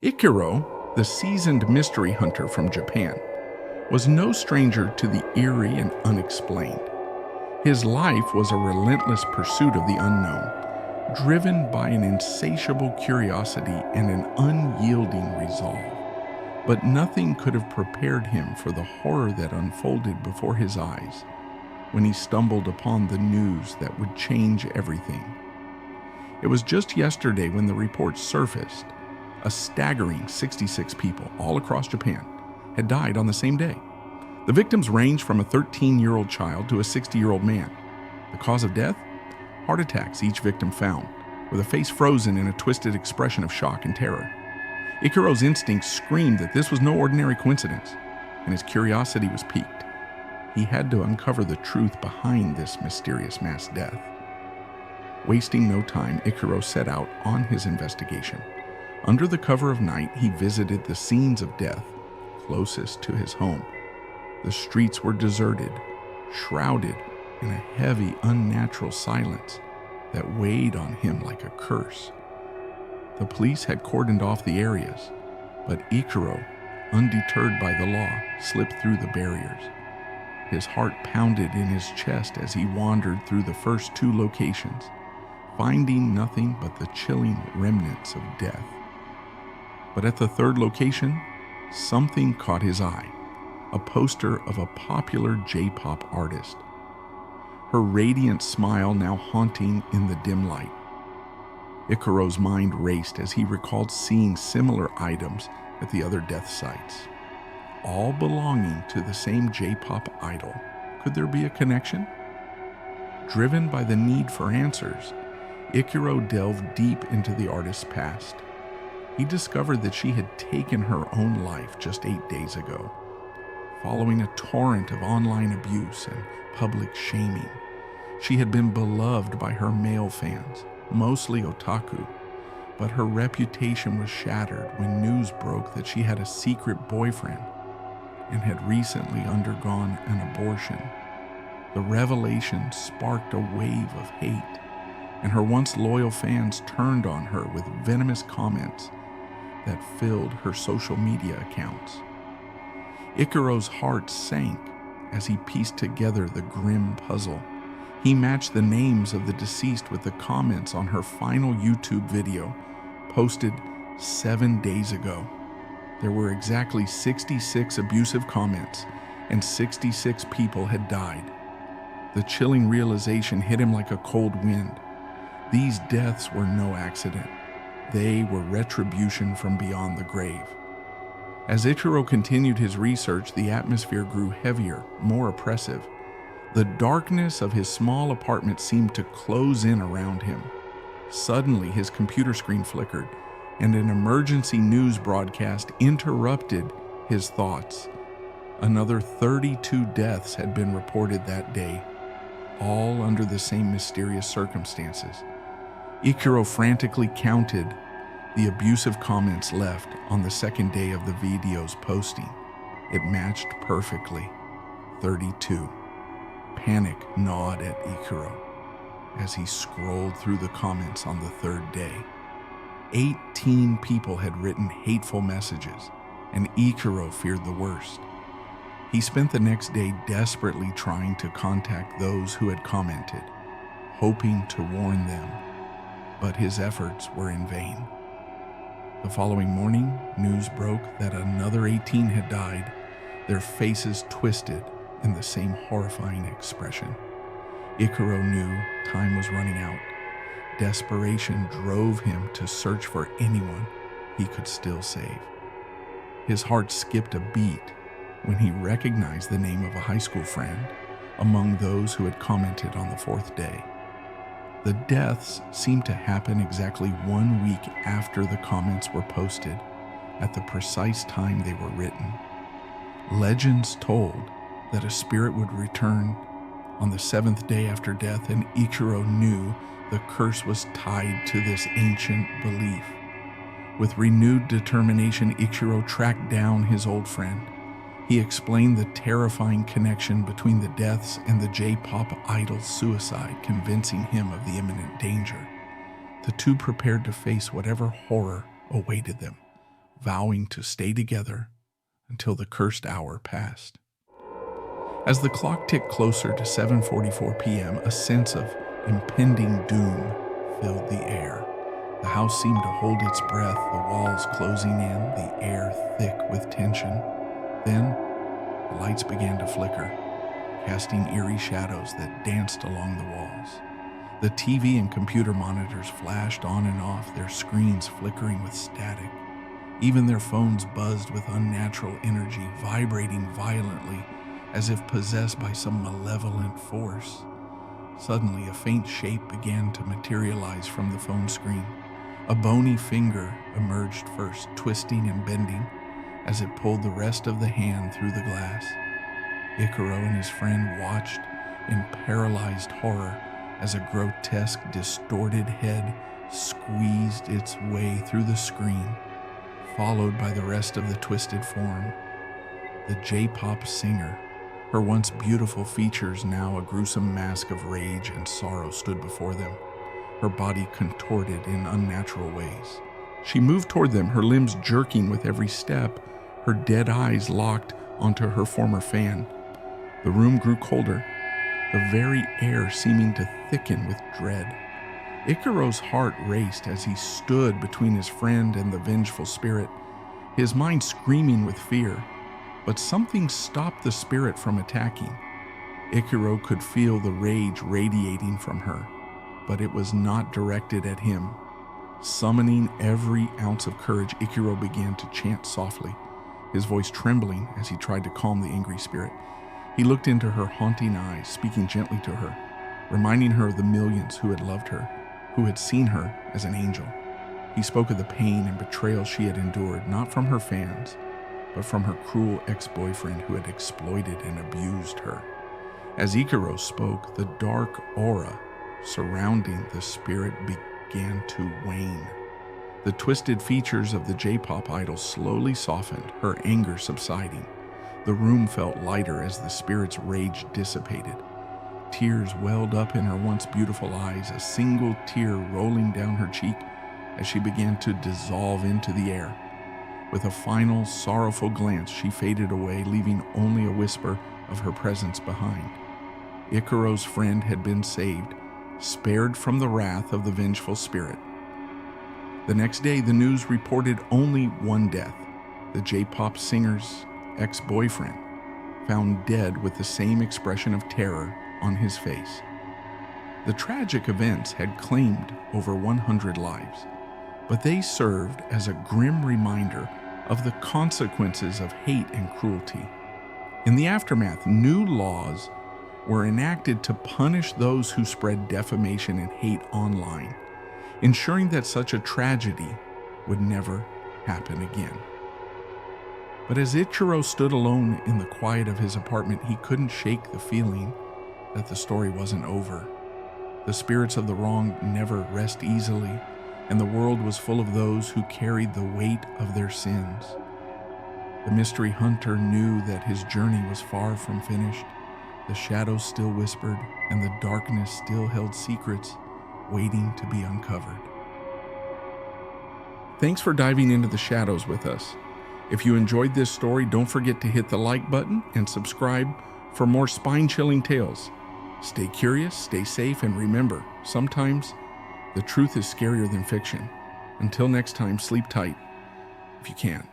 Ichiro, the seasoned mystery hunter from Japan, was no stranger to the eerie and unexplained. His life was a relentless pursuit of the unknown, driven by an insatiable curiosity and an unyielding resolve. But nothing could have prepared him for the horror that unfolded before his eyes when he stumbled upon the news that would change everything. It was just yesterday when the reports surfaced. A staggering 66 people all across Japan had died on the same day. The victims ranged from a 13-year-old child to a 60-year-old man. The cause of death? Heart attacks, each victim found, with a face frozen in a twisted expression of shock and terror. Ichiro's instincts screamed that this was no ordinary coincidence, and his curiosity was piqued. He had to uncover the truth behind this mysterious mass death. Wasting no time, Ichiro set out on his investigation. Under the cover of night, he visited the scenes of death closest to his home. The streets were deserted, shrouded in a heavy, unnatural silence that weighed on him like a curse. The police had cordoned off the areas, but Ichiro, undeterred by the law, slipped through the barriers. His heart pounded in his chest as he wandered through the first two locations, finding nothing but the chilling remnants of death. But at the third location, something caught his eye, a poster of a popular J-pop artist, her radiant smile now haunting in the dim light. Ichiro's mind raced as he recalled seeing similar items at the other death sites, all belonging to the same J-pop idol. Could there be a connection? Driven by the need for answers, Ichiro delved deep into the artist's past. He discovered that she had taken her own life just 8 days ago, following a torrent of online abuse and public shaming. She had been beloved by her male fans, mostly otaku, but her reputation was shattered when news broke that she had a secret boyfriend and had recently undergone an abortion. The revelation sparked a wave of hate, and her once loyal fans turned on her with venomous comments that filled her social media accounts. Ichiro's heart sank as he pieced together the grim puzzle. He matched the names of the deceased with the comments on her final YouTube video, posted 7 days ago. There were exactly 66 abusive comments, and 66 people had died. The chilling realization hit him like a cold wind. These deaths were no accident. They were retribution from beyond the grave. As Ichiro continued his research, the atmosphere grew heavier, more oppressive. The darkness of his small apartment seemed to close in around him. Suddenly, his computer screen flickered, and an emergency news broadcast interrupted his thoughts. Another 32 deaths had been reported that day, all under the same mysterious circumstances. Ichiro frantically counted the abusive comments left on the second day of the video's posting. It matched perfectly, 32. Panic gnawed at Ichiro as he scrolled through the comments on the third day. 18 people had written hateful messages, and Ichiro feared the worst. He spent the next day desperately trying to contact those who had commented, hoping to warn them, but his efforts were in vain. The following morning, news broke that another 18 had died, their faces twisted in the same horrifying expression. Ichiro knew time was running out. Desperation drove him to search for anyone he could still save. His heart skipped a beat when he recognized the name of a high school friend among those who had commented on the fourth day. The deaths seemed to happen exactly 1 week after the comments were posted, at the precise time they were written. Legends told that a spirit would return on the 7th day after death, and Ichiro knew the curse was tied to this ancient belief. With renewed determination, Ichiro tracked down his old friend. He explained the terrifying connection between the deaths and the J-pop idol's suicide, convincing him of the imminent danger. The two prepared to face whatever horror awaited them, vowing to stay together until the cursed hour passed. As the clock ticked closer to 7:44 p.m., a sense of impending doom filled the air. The house seemed to hold its breath, the walls closing in, the air thick with tension. Then, the lights began to flicker, casting eerie shadows that danced along the walls. The TV and computer monitors flashed on and off, their screens flickering with static. Even their phones buzzed with unnatural energy, vibrating violently as if possessed by some malevolent force. Suddenly, a faint shape began to materialize from the phone screen. A bony finger emerged first, twisting and bending as it pulled the rest of the hand through the glass. Ichiro and his friend watched in paralyzed horror as a grotesque, distorted head squeezed its way through the screen, followed by the rest of the twisted form. The J-pop singer, her once beautiful features now a gruesome mask of rage and sorrow, stood before them, her body contorted in unnatural ways. She moved toward them, her limbs jerking with every step, her dead eyes locked onto her former fan. The room grew colder, the very air seeming to thicken with dread. Ichiro's heart raced as he stood between his friend and the vengeful spirit, his mind screaming with fear. But something stopped the spirit from attacking. Ichiro could feel the rage radiating from her, but it was not directed at him. Summoning every ounce of courage, Ichiro began to chant softly, his voice trembling as he tried to calm the angry spirit. He looked into her haunting eyes, speaking gently to her, reminding her of the millions who had loved her, who had seen her as an angel. He spoke of the pain and betrayal she had endured, not from her fans, but from her cruel ex-boyfriend who had exploited and abused her. As Ichiro spoke, the dark aura surrounding the spirit began to wane. The twisted features of the J-pop idol slowly softened, her anger subsiding. The room felt lighter as the spirit's rage dissipated. Tears welled up in her once beautiful eyes, a single tear rolling down her cheek as she began to dissolve into the air. With a final, sorrowful glance, she faded away, leaving only a whisper of her presence behind. Ichiro's friend had been saved, spared from the wrath of the vengeful spirit. The next day, the news reported only one death: the J-pop singer's ex-boyfriend, found dead with the same expression of terror on his face. The tragic events had claimed over 100 lives, but they served as a grim reminder of the consequences of hate and cruelty. In the aftermath, new laws were enacted to punish those who spread defamation and hate online, ensuring that such a tragedy would never happen again. But as Ichiro stood alone in the quiet of his apartment, he couldn't shake the feeling that the story wasn't over. The spirits of the wrong never rest easily, and the world was full of those who carried the weight of their sins. The mystery hunter knew that his journey was far from finished. The shadows still whispered, and the darkness still held secrets waiting to be uncovered. Thanks for diving into the shadows with us. If you enjoyed this story, don't forget to hit the like button and subscribe for more spine-chilling tales. Stay curious, stay safe, and remember, sometimes the truth is scarier than fiction. Until next time, sleep tight if you can.